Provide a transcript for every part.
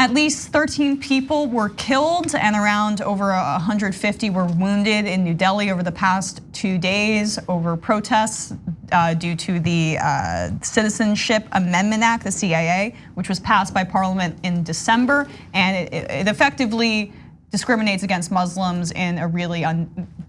At least 13 people were killed and around over 150 were wounded in New Delhi over the past 2 days over protests due to the Citizenship Amendment Act, the CAA, which was passed by Parliament in December, and it effectively discriminates against Muslims in a really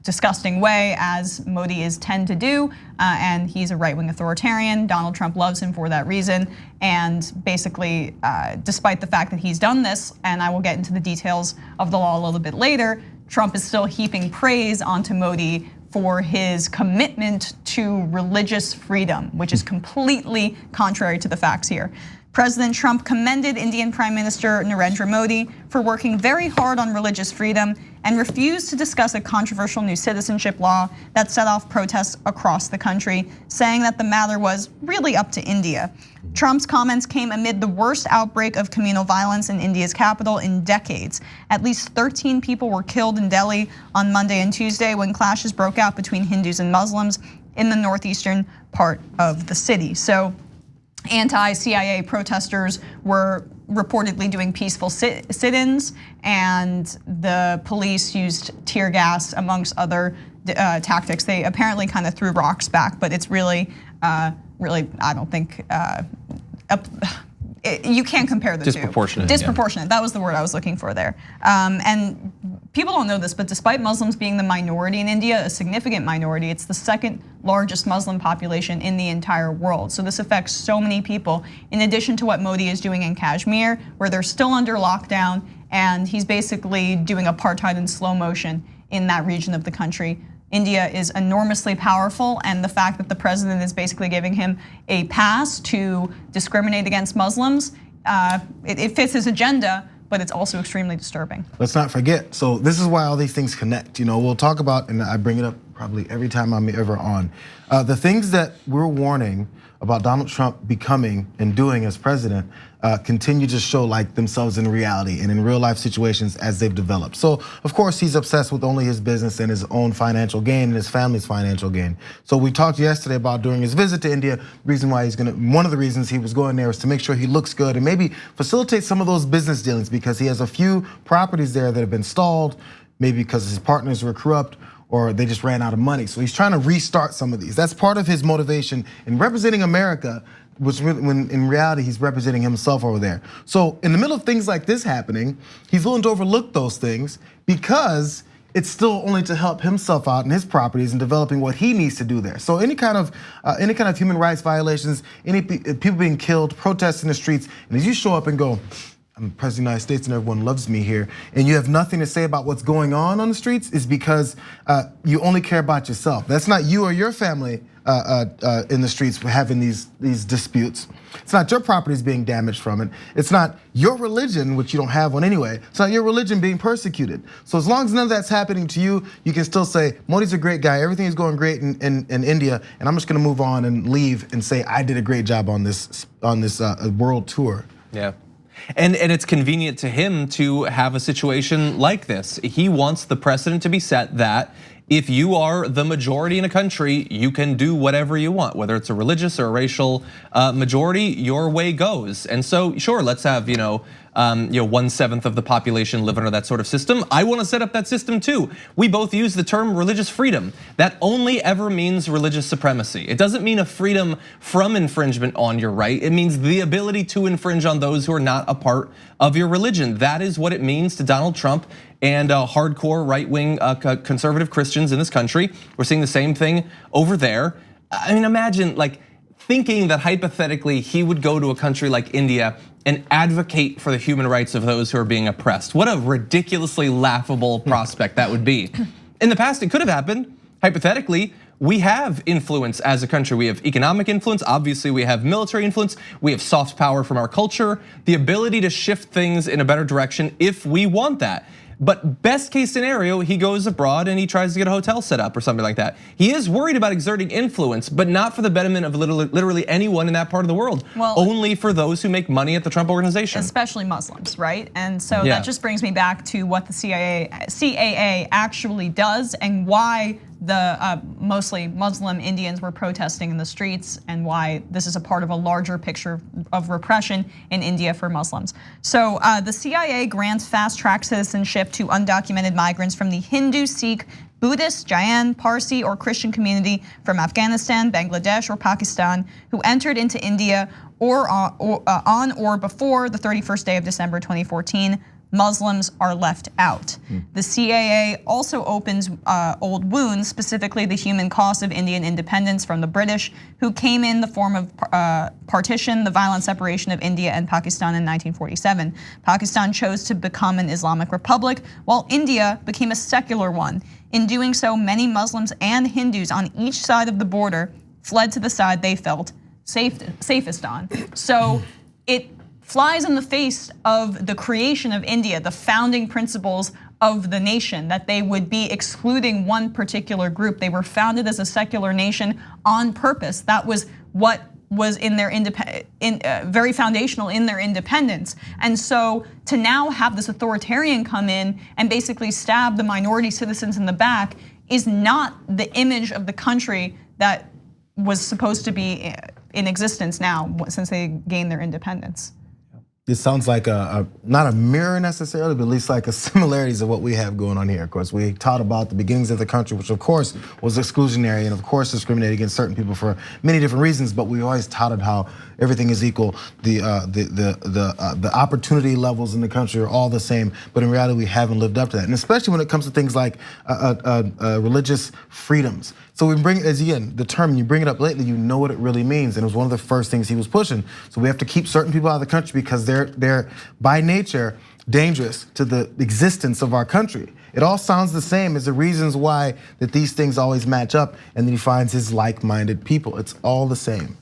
disgusting way, as Modi tend to do, and he's a right-wing authoritarian. Donald Trump loves him for that reason, and basically, despite the fact that he's done this, and I will get into the details of the law a little bit later, Trump is still heaping praise onto Modi for his commitment to religious freedom, which is completely contrary to the facts here. President Trump commended Indian Prime Minister Narendra Modi for working very hard on religious freedom and refused to discuss a controversial new citizenship law that set off protests across the country, saying that the matter was really up to India. Trump's comments came amid the worst outbreak of communal violence in India's capital in decades. At least 13 people were killed in Delhi on Monday and Tuesday when clashes broke out between Hindus and Muslims in the northeastern part of the city. So anti-CIA protesters were reportedly doing peaceful sit-ins, and the police used tear gas amongst other tactics. They apparently kind of threw rocks back, but it's really, I don't think, you can't compare the two. Disproportionate, that was the word I was looking for there. And people don't know this, but despite Muslims being the minority in India, a significant minority, it's the second largest Muslim population in the entire world. So this affects so many people, in addition to what Modi is doing in Kashmir, where they're still under lockdown, and he's basically doing apartheid in slow motion in that region of the country. India is enormously powerful, and the fact that the president is basically giving him a pass to discriminate against Muslims, it fits his agenda, but it's also extremely disturbing. Let's not forget, so this is why all these things connect. We'll talk about, and I bring it up probably every time I'm ever on, the things that we're warning about Donald Trump becoming and doing as president continue to show like themselves in reality and in real life situations as they've developed. So of course he's obsessed with only his business and his own financial gain and his family's financial gain. So we talked yesterday about during his visit to India, one of the reasons he was going there is to make sure he looks good and maybe facilitate some of those business dealings, because he has a few properties there that have been stalled, maybe because his partners were corrupt or they just ran out of money. So he's trying to restart some of these. That's part of his motivation in representing America, which when in reality he's representing himself over there. So in the middle of things like this happening, he's willing to overlook those things because it's still only to help himself out in his properties and developing what he needs to do there. So any kind of human rights violations, any people being killed, protests in the streets, and as you show up and go, I'm the president of the United States and everyone loves me here, and you have nothing to say about what's going on the streets, is because you only care about yourself. That's not you or your family in the streets having these disputes. It's not your properties being damaged from it. It's not your religion, which you don't have one anyway. It's not your religion being persecuted. So as long as none of that's happening to you, you can still say, Modi's a great guy, everything is going great in India, and I'm just gonna move on and leave and say I did a great job on this world tour. Yeah. And it's convenient to him to have a situation like this. He wants the precedent to be set that if you are the majority in a country, you can do whatever you want, whether it's a religious or a racial majority, your way goes. And so, sure, let's have 1/7 of the population live under that sort of system. I want to set up that system too. We both use the term religious freedom. That only ever means religious supremacy. It doesn't mean a freedom from infringement on your right. It means the ability to infringe on those who are not a part of your religion. That is what it means to Donald Trump and hardcore right-wing conservative Christians in this country. We're seeing the same thing over there. I mean, imagine thinking that hypothetically he would go to a country like India and advocate for the human rights of those who are being oppressed. What a ridiculously laughable prospect that would be. In the past, it could have happened. Hypothetically, we have influence as a country. We have economic influence, obviously we have military influence, we have soft power from our culture, the ability to shift things in a better direction if we want that. But best case scenario, he goes abroad and he tries to get a hotel set up or something like that. He is worried about exerting influence, but not for the betterment of literally anyone in that part of the world. Only for those who make money at the Trump organization. Especially Muslims, right? And so that just brings me back to what the CAA actually does and why mostly Muslim Indians were protesting in the streets, and why this is a part of a larger picture of repression in India for Muslims. So the CIA grants fast-track citizenship to undocumented migrants from the Hindu, Sikh, Buddhist, Jain, Parsi, or Christian community from Afghanistan, Bangladesh, or Pakistan who entered into India on or before the 31st day of December 2014. Muslims are left out. The CAA also opens old wounds, specifically the human cost of Indian independence from the British, who came in the form of partition, the violent separation of India and Pakistan in 1947. Pakistan chose to become an Islamic republic, while India became a secular one. In doing so, many Muslims and Hindus on each side of the border fled to the side they felt safest on. So it flies in the face of the creation of India, the founding principles of the nation, that they would be excluding one particular group. They were founded as a secular nation on purpose. That was what was in their very foundational in their independence. And so to now have this authoritarian come in and basically stab the minority citizens in the back is not the image of the country that was supposed to be in existence now since they gained their independence. It sounds like not a mirror necessarily, but at least like a similarities of what we have going on here. Of course, we taught about the beginnings of the country, which of course was exclusionary and of course discriminated against certain people for many different reasons. But we always touted how everything is equal. The opportunity levels in the country are all the same, but in reality, we haven't lived up to that. And especially when it comes to things like religious freedoms. So we bring, as again, the term, you bring it up lately, you know what it really means. And it was one of the first things he was pushing. So we have to keep certain people out of the country because they're by nature dangerous to the existence of our country. It all sounds the same as the reasons why that these things always match up, and then he finds his like-minded people. It's all the same.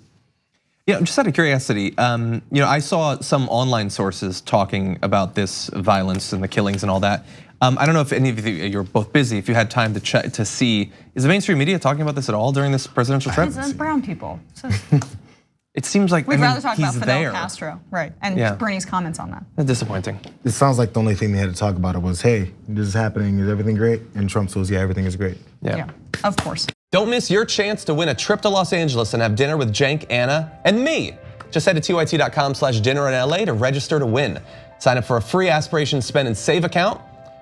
Yeah, just out of curiosity, I saw some online sources talking about this violence and the killings and all that. I don't know if any of you, you're both busy, if you had time to check to see, is the mainstream media talking about this at all during this presidential trip? It's brown people. So it seems like we'd rather talk about he's Fidel there. Castro, right? And Bernie's comments on that. That's disappointing. It sounds like the only thing they had to talk about it was, hey, this is happening, is everything great? And Trump says, yeah, everything is great. Yeah, of course. Don't miss your chance to win a trip to Los Angeles and have dinner with Cenk, Anna, and me. Just head to tyt.com/dinner in LA to register to win. Sign up for a free Aspiration Spend and Save account.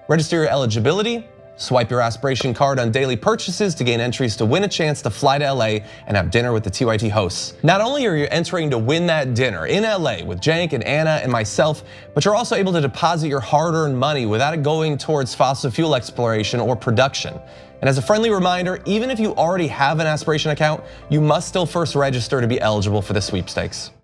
Register your eligibility. Swipe your Aspiration card on daily purchases to gain entries to win a chance to fly to LA and have dinner with the TYT hosts. Not only are you entering to win that dinner in LA with Cenk and Anna and myself, but you're also able to deposit your hard-earned money without it going towards fossil fuel exploration or production. And as a friendly reminder, even if you already have an Aspiration account, you must still first register to be eligible for the sweepstakes.